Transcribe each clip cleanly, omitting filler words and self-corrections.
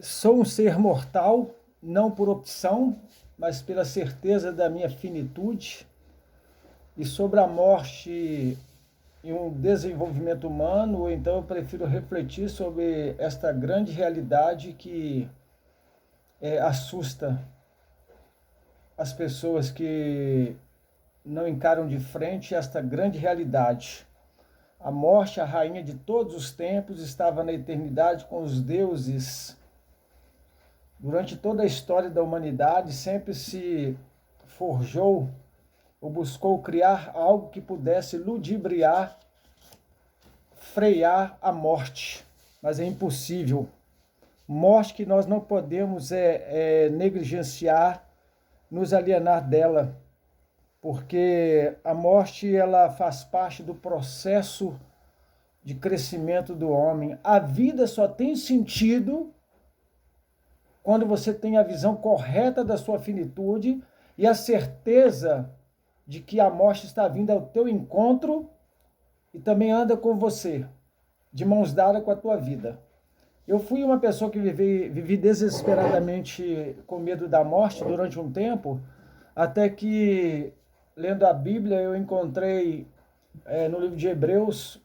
Sou um ser mortal, não por opção, mas pela certeza da minha finitude. E sobre a morte e um desenvolvimento humano, então eu prefiro refletir sobre esta grande realidade que assusta as pessoas que não encaram de frente esta grande realidade. A morte, a rainha de todos os tempos, estava na eternidade com os deuses. Durante toda a história da humanidade, sempre se forjou ou buscou criar algo que pudesse ludibriar, frear a morte. Mas é impossível. Morte que nós não podemos negligenciar, nos alienar dela, porque a morte ela faz parte do processo de crescimento do homem. A vida só tem sentido quando você tem a visão correta da sua finitude e a certeza de que a morte está vindo ao teu encontro e também anda com você, de mãos dadas com a tua vida. Eu fui uma pessoa que vivi desesperadamente com medo da morte durante um tempo, até que, lendo a Bíblia, eu encontrei no livro de Hebreus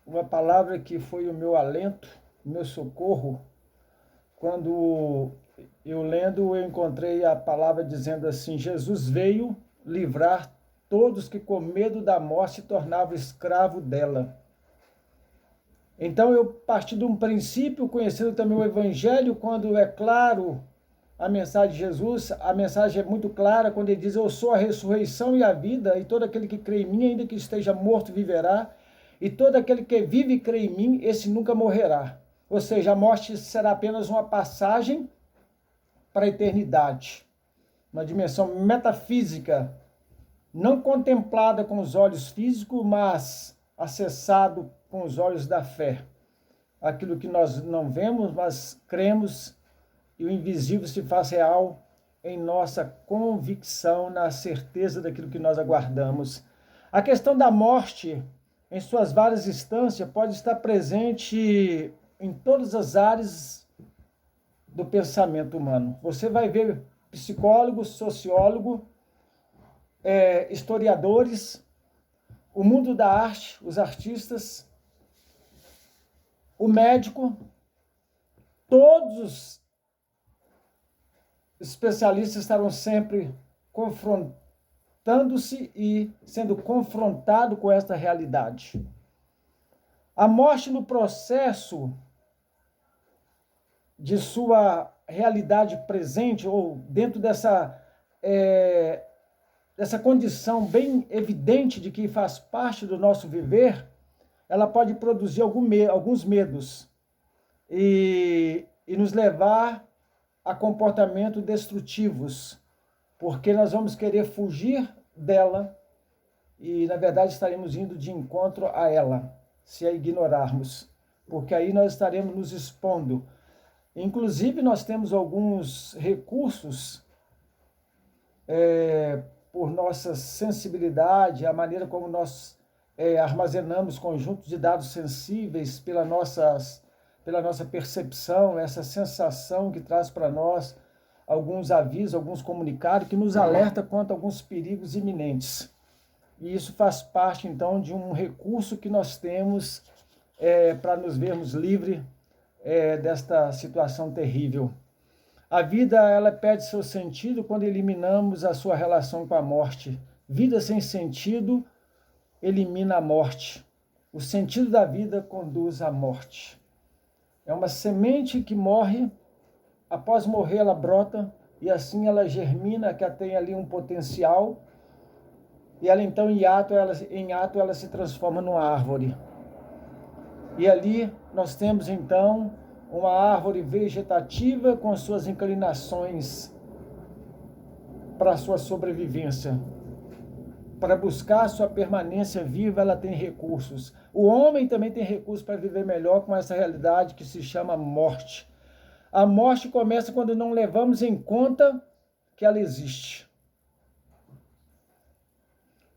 uma palavra que foi o meu alento, o meu socorro. Quando eu lendo, eu encontrei a palavra dizendo assim: Jesus veio livrar todos que com medo da morte se tornavam escravo dela. Então eu parti de um princípio, conhecendo também o Evangelho, quando é claro a mensagem de Jesus, a mensagem é muito clara quando ele diz: eu sou a ressurreição e a vida, e todo aquele que crê em mim, ainda que esteja morto, viverá, e todo aquele que vive e crê em mim, esse nunca morrerá. Ou seja, a morte será apenas uma passagem para a eternidade, uma dimensão metafísica, não contemplada com os olhos físicos, mas acessado com os olhos da fé. Aquilo que nós não vemos, mas cremos, e o invisível se faz real em nossa convicção, na certeza daquilo que nós aguardamos. A questão da morte, em suas várias instâncias, pode estar presente em todas as áreas do pensamento humano. Você vai ver psicólogos, sociólogos, historiadores, o mundo da arte, os artistas, o médico, todos os especialistas estarão sempre confrontando-se e sendo confrontado com esta realidade. A morte no processo de sua realidade presente, ou dentro dessa condição bem evidente de que faz parte do nosso viver, ela pode produzir alguns medos e nos levar a comportamentos destrutivos, porque nós vamos querer fugir dela e, na verdade, estaremos indo de encontro a ela, se a ignorarmos, porque aí nós estaremos nos expondo. Inclusive, nós temos alguns recursos por nossa sensibilidade, a maneira como nós armazenamos conjuntos de dados sensíveis pela nossa percepção, essa sensação que traz para nós alguns avisos, alguns comunicados que nos alerta quanto a alguns perigos iminentes. E isso faz parte, então, de um recurso que nós temos para nos vermos livres desta situação terrível. A vida, ela perde seu sentido quando eliminamos a sua relação com a morte. Vida sem sentido elimina a morte. O sentido da vida conduz à morte. É uma semente que morre, após morrer ela brota, e assim ela germina, que ela tem ali um potencial, e ela então em ato ela se transforma numa árvore. E ali nós temos então uma árvore vegetativa com as suas inclinações para a sua sobrevivência. Para buscar a sua permanência viva, ela tem recursos. O homem também tem recursos para viver melhor com essa realidade que se chama morte. A morte começa quando não levamos em conta que ela existe.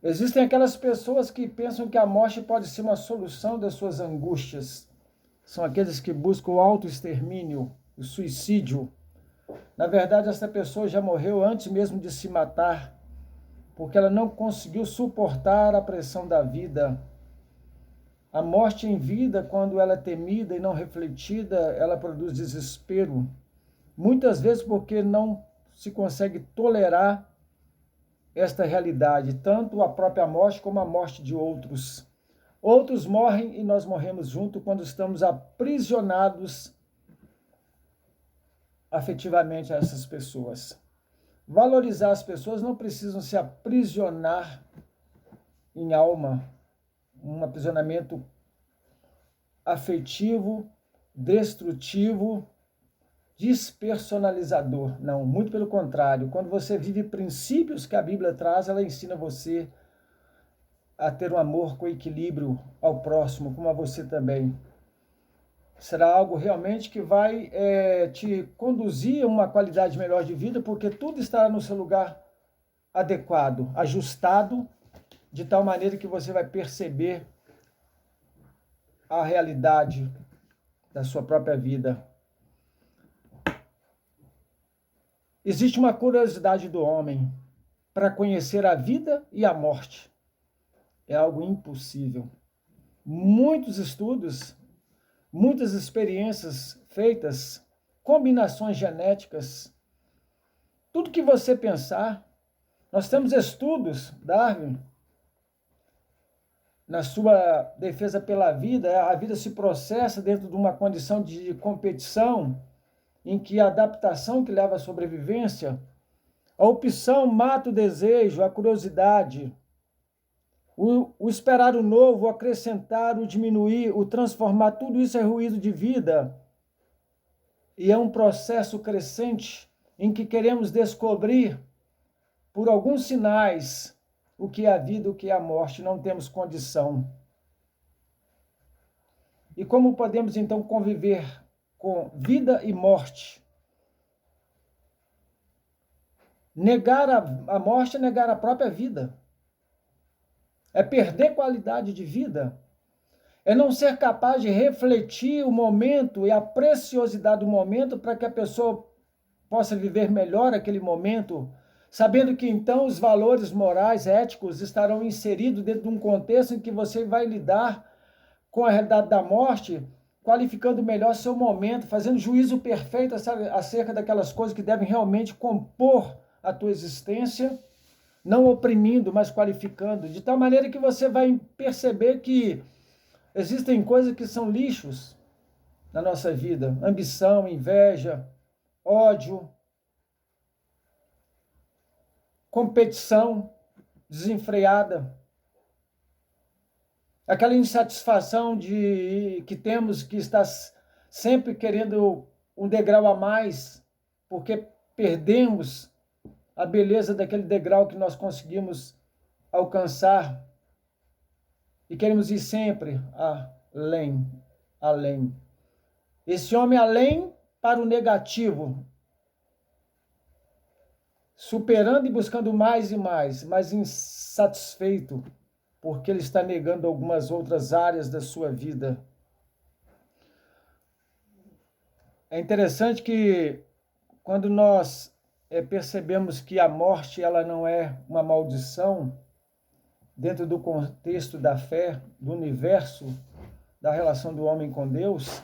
Existem aquelas pessoas que pensam que a morte pode ser uma solução das suas angústias. São aqueles que buscam o autoextermínio, o suicídio. Na verdade, essa pessoa já morreu antes mesmo de se matar, porque ela não conseguiu suportar a pressão da vida. A morte em vida, quando ela é temida e não refletida, ela produz desespero. Muitas vezes porque não se consegue tolerar esta realidade, tanto a própria morte como a morte de outros. Outros morrem e nós morremos junto quando estamos aprisionados afetivamente a essas pessoas. Valorizar as pessoas não precisam se aprisionar em alma, um aprisionamento afetivo, destrutivo, despersonalizador. Não, muito pelo contrário. Quando você vive princípios que a Bíblia traz, ela ensina você a ter um amor com equilíbrio ao próximo, como a você também. Será algo realmente que vai te conduzir a uma qualidade melhor de vida, porque tudo estará no seu lugar adequado, ajustado, de tal maneira que você vai perceber a realidade da sua própria vida. Existe uma curiosidade do homem para conhecer a vida e a morte. É algo impossível. Muitos estudos, muitas experiências feitas, combinações genéticas, tudo que você pensar. Nós temos estudos, Darwin, na sua defesa pela vida, a vida se processa dentro de uma condição de competição, em que a adaptação que leva à sobrevivência, a opção mata o desejo, a curiosidade, o esperar o novo, o acrescentar, o diminuir, o transformar, tudo isso é ruído de vida. E é um processo crescente em que queremos descobrir, por alguns sinais, o que é a vida, o que é a morte. Não temos condição. E como podemos então conviver com vida e morte? Negar a morte é negar a própria vida. É perder qualidade de vida. É não ser capaz de refletir o momento e a preciosidade do momento para que a pessoa possa viver melhor aquele momento, sabendo que então os valores morais, éticos estarão inseridos dentro de um contexto em que você vai lidar com a realidade da morte, qualificando melhor seu momento, fazendo juízo perfeito acerca daquelas coisas que devem realmente compor a tua existência, não oprimindo, mas qualificando, de tal maneira que você vai perceber que existem coisas que são lixos na nossa vida: ambição, inveja, ódio, competição desenfreada, aquela insatisfação que temos, que está sempre querendo um degrau a mais, porque perdemos a beleza daquele degrau que nós conseguimos alcançar e queremos ir sempre além, além. Esse homem além para o negativo, superando e buscando mais e mais, mas insatisfeito, porque ele está negando algumas outras áreas da sua vida. É interessante que quando nós percebemos que a morte ela não é uma maldição, dentro do contexto da fé, do universo, da relação do homem com Deus,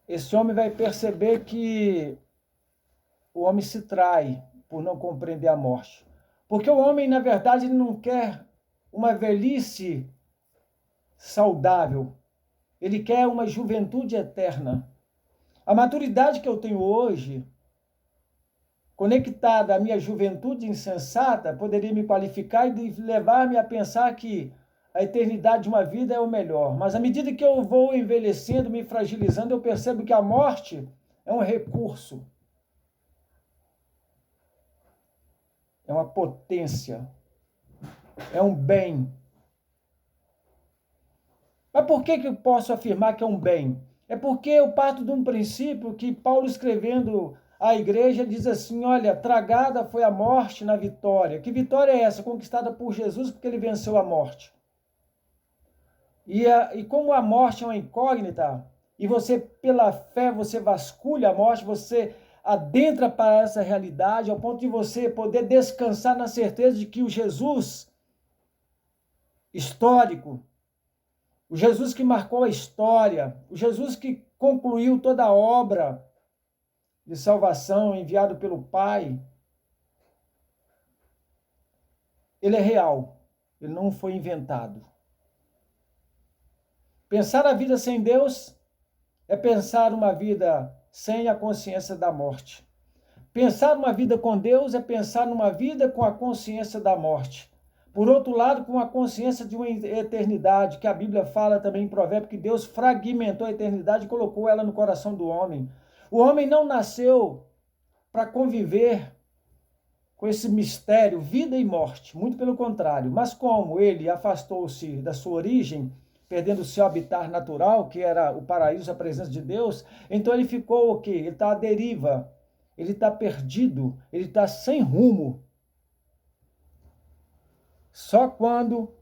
esse homem vai perceber que o homem se trai por não compreender a morte. Porque o homem, na verdade, ele não quer uma velhice saudável. Ele quer uma juventude eterna. A maturidade que eu tenho hoje, conectada à minha juventude insensata, poderia me qualificar e levar-me a pensar que a eternidade de uma vida é o melhor. Mas à medida que eu vou envelhecendo, me fragilizando, eu percebo que a morte é um recurso. É uma potência. É um bem. Mas por que eu posso afirmar que é um bem? É porque eu parto de um princípio que Paulo, escrevendo à igreja, diz assim: olha, tragada foi a morte na vitória. Que vitória é essa? Conquistada por Jesus, porque ele venceu a morte. E como a morte é uma incógnita, E você, pela fé, você vasculha a morte, você adentra para essa realidade, ao ponto de você poder descansar na certeza de que o Jesus histórico, o Jesus que marcou a história, o Jesus que concluiu toda a obra de salvação enviado pelo Pai, ele é real, ele não foi inventado. Pensar a vida sem Deus é pensar uma vida sem a consciência da morte. Pensar uma vida com Deus é pensar numa vida com a consciência da morte. Por outro lado, com a consciência de uma eternidade, que a Bíblia fala também em Provérbios, que Deus fragmentou a eternidade e colocou ela no coração do homem. O homem não nasceu para conviver com esse mistério, vida e morte, muito pelo contrário. Mas como ele afastou-se da sua origem, perdendo o seu habitat natural, que era o paraíso, a presença de Deus, então ele ficou o quê? Ele está à deriva, ele está perdido, ele está sem rumo. Só quando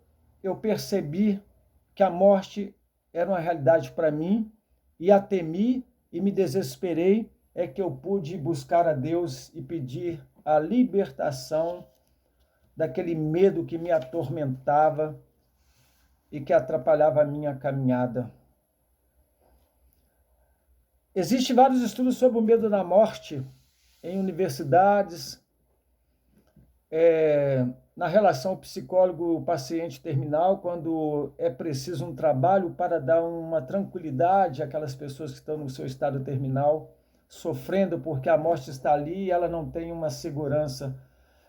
eu percebi que a morte era uma realidade para mim, e a temi e me desesperei, é que eu pude buscar a Deus e pedir a libertação daquele medo que me atormentava e que atrapalhava a minha caminhada. Existem vários estudos sobre o medo da morte em universidades, na relação psicólogo-paciente terminal, quando é preciso um trabalho para dar uma tranquilidade àquelas pessoas que estão no seu estado terminal, sofrendo porque a morte está ali e ela não tem uma segurança.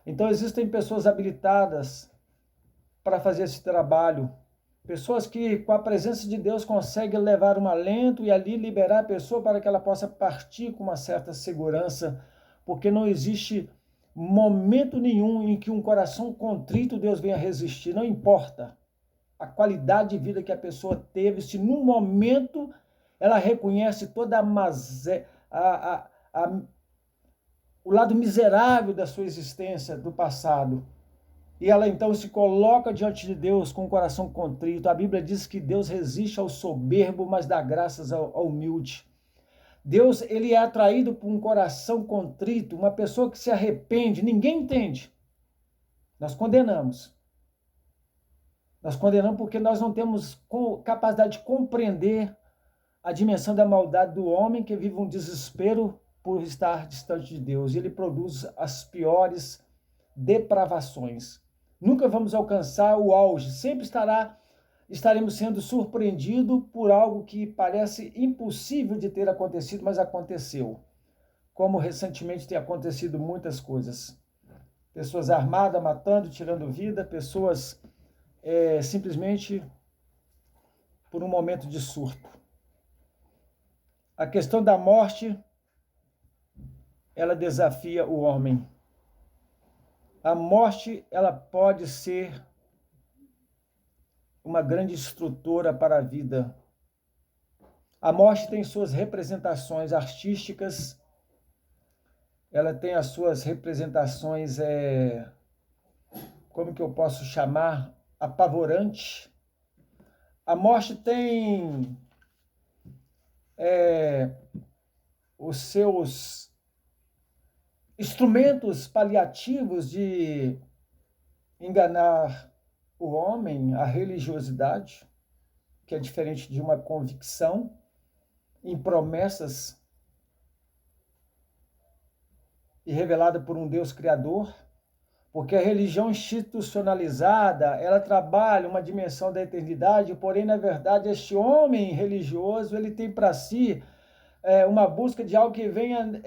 Então existem pessoas habilitadas para fazer esse trabalho, pessoas que com a presença de Deus conseguem levar um alento e ali liberar a pessoa para que ela possa partir com uma certa segurança, porque não existe momento nenhum em que um coração contrito Deus venha resistir, não importa a qualidade de vida que a pessoa teve, se num momento ela reconhece toda o lado miserável da sua existência do passado, e ela então se coloca diante de Deus com o coração contrito. A Bíblia diz que Deus resiste ao soberbo, mas dá graças ao humilde. Deus, ele é atraído por um coração contrito, uma pessoa que se arrepende. Ninguém entende. Nós condenamos. Nós condenamos porque nós não temos capacidade de compreender a dimensão da maldade do homem que vive um desespero por estar distante de Deus. E ele produz as piores depravações. Nunca vamos alcançar o auge. Sempre estaremos sendo surpreendidos por algo que parece impossível de ter acontecido, mas aconteceu. Como recentemente tem acontecido muitas coisas. Pessoas armadas, matando, tirando vida, pessoas simplesmente por um momento de surto. A questão da morte, ela desafia o homem. A morte, ela pode ser uma grande instrutora para a vida. A morte tem suas representações artísticas, ela tem as suas representações, como que eu posso chamar? Apavorante. A morte tem os seus instrumentos paliativos de enganar o homem, a religiosidade, que é diferente de uma convicção, em promessas e revelada por um Deus criador, porque a religião institucionalizada, ela trabalha uma dimensão da eternidade, porém, na verdade, este homem religioso, ele tem para si uma busca de algo que venha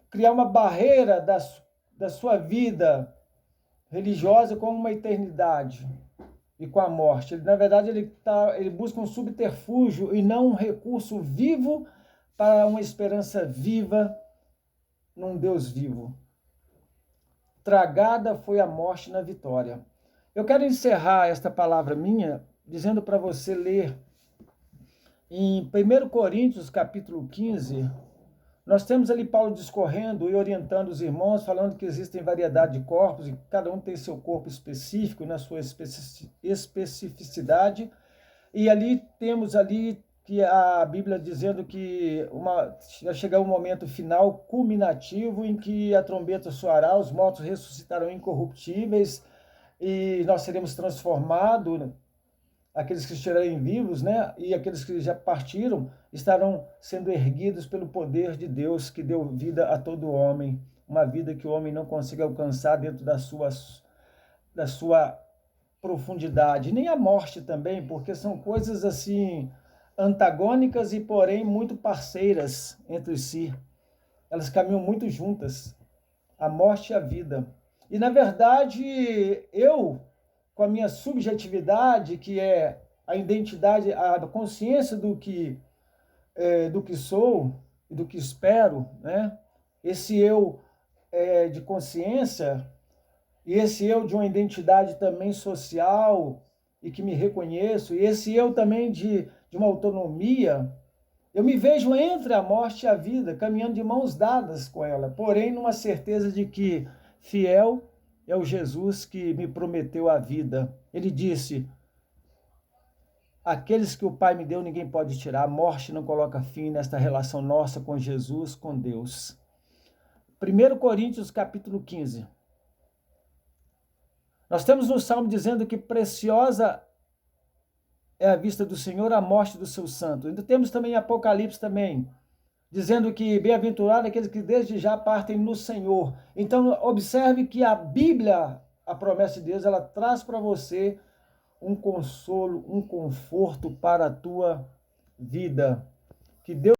criar uma barreira da sua vida religiosa com uma eternidade e com a morte. Na verdade, ele busca um subterfúgio e não um recurso vivo para uma esperança viva num Deus vivo. Tragada foi a morte na vitória. Eu quero encerrar esta palavra minha dizendo para você ler em 1 Coríntios, capítulo 15, nós temos ali Paulo discorrendo e orientando os irmãos, falando que existem variedade de corpos e cada um tem seu corpo específico, na sua especificidade. E ali temos ali que a Bíblia dizendo que vai chegar um momento final, culminativo, em que a trombeta soará, os mortos ressuscitarão incorruptíveis e nós seremos transformados, aqueles que estiverem vivos, né? E aqueles que já partiram estarão sendo erguidos pelo poder de Deus que deu vida a todo homem, uma vida que o homem não consiga alcançar dentro da sua profundidade, nem a morte também, porque são coisas assim antagônicas e porém muito parceiras entre si. Elas caminham muito juntas, a morte e a vida. E na verdade, eu, com a minha subjetividade, que é a identidade, a consciência do que sou e do que espero, né? Esse eu de consciência e esse eu de uma identidade também social e que me reconheço, e esse eu também de uma autonomia, eu me vejo entre a morte e a vida, caminhando de mãos dadas com ela, porém numa certeza de que fiel é o Jesus que me prometeu a vida. Ele disse: aqueles que o Pai me deu, ninguém pode tirar. A morte não coloca fim nesta relação nossa com Jesus, com Deus. 1 Coríntios capítulo 15. Nós temos no Salmo dizendo que preciosa é a vista do Senhor, a morte do seu santo. Ainda temos também Apocalipse também, dizendo que bem-aventurado aqueles que desde já partem no Senhor. Então, observe que a Bíblia, a promessa de Deus, ela traz para você um consolo, um conforto para a tua vida. Que Deus